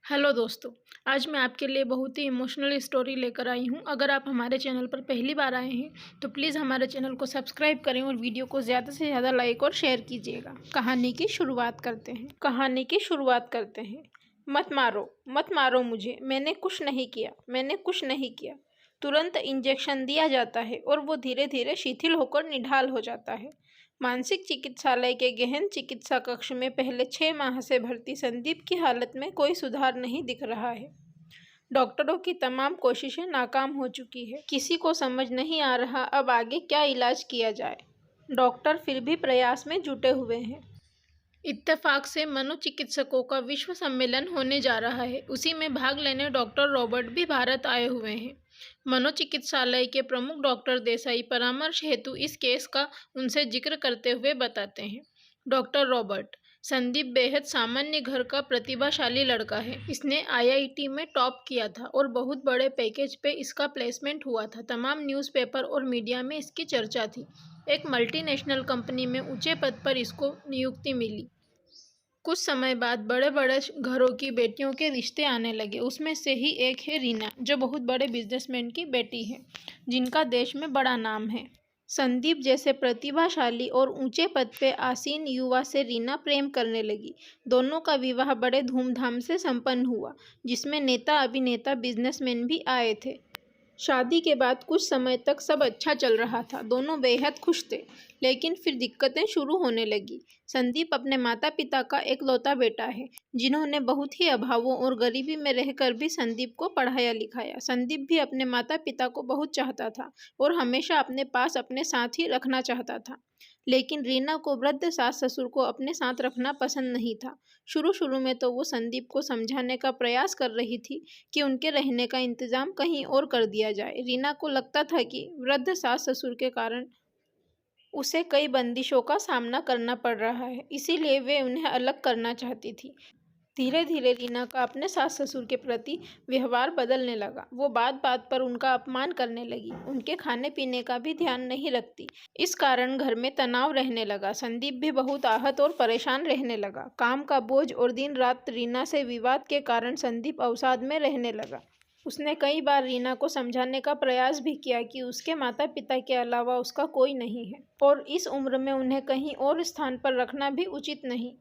Hello दोस्तों। आज मैं आपके लिए बहुत ही इमोशनल स्टोरी लेकर आई हूँ। अगर आप हमारे चैनल पर पहली बार आए हैं तो प्लीज़ हमारे चैनल को सब्सक्राइब करें और वीडियो को ज़्यादा से ज़्यादा लाइक और शेयर कीजिएगा। कहानी की शुरुआत करते हैं। मत मारो मुझे, मैंने कुछ नहीं किया। तुरंत इंजेक्शन दिया जाता है और वो धीरे धीरे शिथिल होकर निढाल हो जाता है। मानसिक चिकित्सालय के गहन चिकित्सा कक्ष में पहले 6 माह से भर्ती संदीप की हालत में कोई सुधार नहीं दिख रहा है। डॉक्टरों की तमाम कोशिशें नाकाम हो चुकी है। किसी को समझ नहीं आ रहा अब आगे क्या इलाज किया जाए। डॉक्टर फिर भी प्रयास में जुटे हुए हैं। इत्तेफाक से मनोचिकित्सकों का विश्व सम्मेलन होने जा रहा है। उसी में भाग लेने डॉक्टर रॉबर्ट भी भारत आए हुए हैं। मनोचिकित्सालय के प्रमुख डॉक्टर देसाई परामर्श हेतु इस केस का उनसे जिक्र करते हुए बताते हैं। डॉक्टर रॉबर्ट, संदीप बेहद सामान्य घर का प्रतिभाशाली लड़का है। इसने आईआईटी में टॉप किया था और बहुत बड़े पैकेज पे इसका प्लेसमेंट हुआ था। तमाम न्यूज़पेपर और मीडिया में इसकी चर्चा थी। एक मल्टीनेशनल कंपनी में ऊंचे पद पर इसको नियुक्ति मिली। कुछ समय बाद बड़े बड़े घरों की बेटियों के रिश्ते आने लगे। उसमें से ही एक है रीना, जो बहुत बड़े बिजनेसमैन की बेटी है, जिनका देश में बड़ा नाम है। संदीप जैसे प्रतिभाशाली और ऊंचे पद पे आसीन युवा से रीना प्रेम करने लगी। दोनों का विवाह बड़े धूमधाम से संपन्न हुआ, जिसमें नेता अभिनेता बिजनेसमैन भी आए थे। शादी के बाद कुछ समय तक सब अच्छा चल रहा था। दोनों बेहद खुश थे, लेकिन फिर दिक्कतें शुरू होने लगी। संदीप अपने माता पिता का एकलौता बेटा है, जिन्होंने बहुत ही अभावों और गरीबी में रहकर भी संदीप को पढ़ाया लिखाया। संदीप भी अपने माता पिता को बहुत चाहता था और हमेशा अपने पास अपने साथ ही रखना चाहता था। लेकिन रीना को वृद्ध सास ससुर को अपने साथ रखना पसंद नहीं था। शुरू में तो वो संदीप को समझाने का प्रयास कर रही थी कि उनके रहने का इंतजाम कहीं और कर दिया जाए। रीना को लगता था कि वृद्ध सास ससुर के कारण उसे कई बंदिशों का सामना करना पड़ रहा है, इसीलिए वे उन्हें अलग करना चाहती थी। धीरे धीरे रीना का अपने सास ससुर के प्रति व्यवहार बदलने लगा। वो बात बात पर उनका अपमान करने लगी, उनके खाने पीने का भी ध्यान नहीं रखती। इस कारण घर में तनाव रहने लगा। संदीप भी बहुत आहत और परेशान रहने लगा। काम का बोझ और दिन रात रीना से विवाद के कारण संदीप अवसाद में रहने लगा। उसने कई बार रीना को समझाने का प्रयास भी किया कि उसके माता पिता के अलावा उसका कोई नहीं है और इस उम्र में उन्हें कहीं और स्थान पर रखना भी उचित नहीं।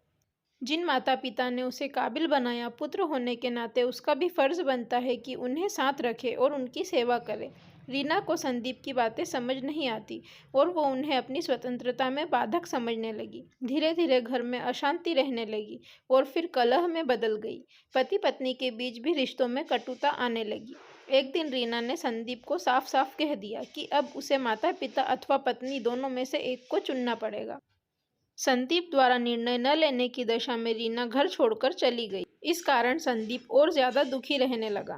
जिन माता पिता ने उसे काबिल बनाया, पुत्र होने के नाते उसका भी फर्ज बनता है कि उन्हें साथ रखे और उनकी सेवा करे। रीना को संदीप की बातें समझ नहीं आती और वो उन्हें अपनी स्वतंत्रता में बाधक समझने लगी। धीरे धीरे घर में अशांति रहने लगी और फिर कलह में बदल गई। पति पत्नी के बीच भी रिश्तों में कटुता आने लगी। एक दिन रीना ने संदीप को साफ साफ कह दिया कि अब उसे माता पिता अथवा पत्नी दोनों में से एक को चुनना पड़ेगा। संदीप द्वारा निर्णय न लेने की दशा में रीना घर छोड़कर चली गई। इस कारण संदीप और ज्यादा दुखी रहने लगा।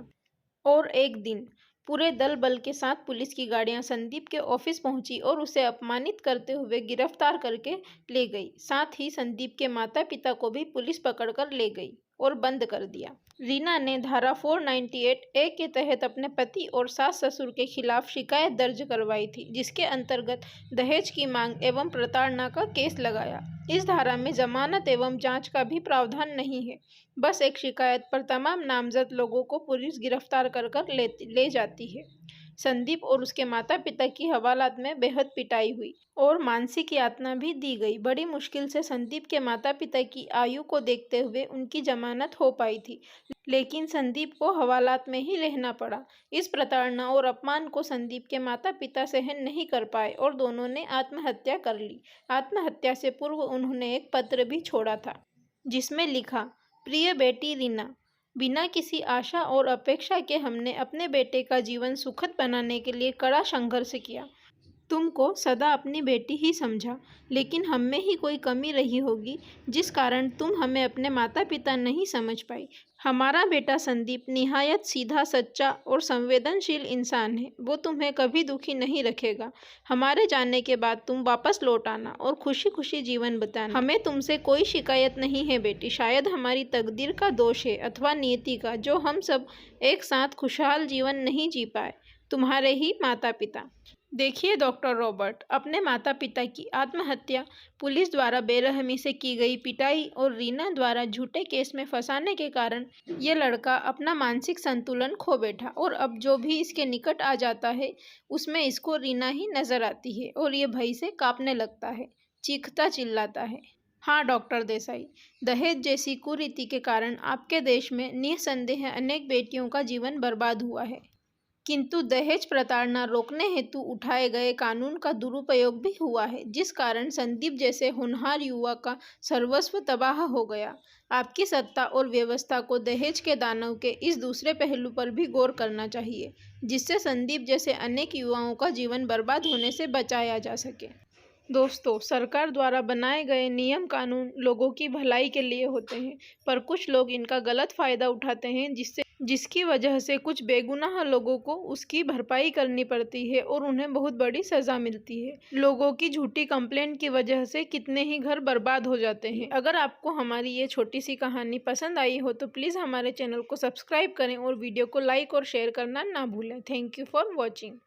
और एक दिन पूरे दल बल के साथ पुलिस की गाड़ियां संदीप के ऑफिस पहुंची और उसे अपमानित करते हुए गिरफ्तार करके ले गई। साथ ही संदीप के माता पिता को भी पुलिस पकड़कर ले गई और बंद कर दिया। रीना ने धारा 498A के तहत अपने पति और सास ससुर के खिलाफ शिकायत दर्ज करवाई थी, जिसके अंतर्गत दहेज की मांग एवं प्रताड़ना का केस लगाया। इस धारा में जमानत एवं जांच का भी प्रावधान नहीं है। बस एक शिकायत पर तमाम नामजद लोगों को पुलिस गिरफ्तार कर ले जाती है। संदीप और उसके माता पिता की हवालात में बेहद पिटाई हुई और मानसिक यातना भी दी गई। बड़ी मुश्किल से संदीप के माता पिता की आयु को देखते हुए उनकी जमानत हो पाई थी, लेकिन संदीप को हवालात में ही रहना पड़ा। इस प्रताड़ना और अपमान को संदीप के माता पिता सहन नहीं कर पाए और दोनों ने आत्महत्या कर ली। आत्महत्या से पूर्व उन्होंने एक पत्र भी छोड़ा था, जिसमें लिखा, प्रिय बेटी रीना, बिना किसी आशा और अपेक्षा के हमने अपने बेटे का जीवन सुखद बनाने के लिए कड़ा संघर्ष किया। तुमको सदा अपनी बेटी ही समझा, लेकिन हम में ही कोई कमी रही होगी जिस कारण तुम हमें अपने माता पिता नहीं समझ पाई। हमारा बेटा संदीप निहायत सीधा, सच्चा और संवेदनशील इंसान है। वो तुम्हें कभी दुखी नहीं रखेगा। हमारे जाने के बाद तुम वापस लौट आना और खुशी खुशी जीवन बिताना। हमें तुमसे कोई शिकायत नहीं है बेटी। शायद हमारी तकदीर का दोष है अथवा नियति का, जो हम सब एक साथ खुशहाल जीवन नहीं जी पाए। तुम्हारे ही माता पिता। देखिए डॉक्टर रॉबर्ट, अपने माता पिता की आत्महत्या, पुलिस द्वारा बेरहमी से की गई पिटाई और रीना द्वारा झूठे केस में फंसाने के कारण ये लड़का अपना मानसिक संतुलन खो बैठा और अब जो भी इसके निकट आ जाता है उसमें इसको रीना ही नजर आती है और ये भय से कांपने लगता है, चीखता चिल्लाता है। हाँ डॉक्टर देसाई, दहेज जैसी कुरीति के कारण आपके देश में निस्संदेह अनेक बेटियों का जीवन बर्बाद हुआ है, किंतु दहेज प्रताड़ना रोकने हेतु उठाए गए कानून का दुरुपयोग भी हुआ है, जिस कारण संदीप जैसे होनहार युवा का सर्वस्व तबाह हो गया। आपकी सत्ता और व्यवस्था को दहेज के दानव के इस दूसरे पहलू पर भी गौर करना चाहिए, जिससे संदीप जैसे अनेक युवाओं का जीवन बर्बाद होने से बचाया जा सके। दोस्तों, सरकार द्वारा बनाए गए नियम कानून लोगों की भलाई के लिए होते हैं, पर कुछ लोग इनका गलत फायदा उठाते हैं, जिसकी वजह से कुछ बेगुनाह लोगों को उसकी भरपाई करनी पड़ती है और उन्हें बहुत बड़ी सजा मिलती है। लोगों की झूठी कंप्लेंट की वजह से कितने ही घर बर्बाद हो जाते हैं। अगर आपको हमारी ये छोटी सी कहानी पसंद आई हो तो प्लीज़ हमारे चैनल को सब्सक्राइब करें और वीडियो को लाइक और शेयर करना ना भूलें। Thank you for watching.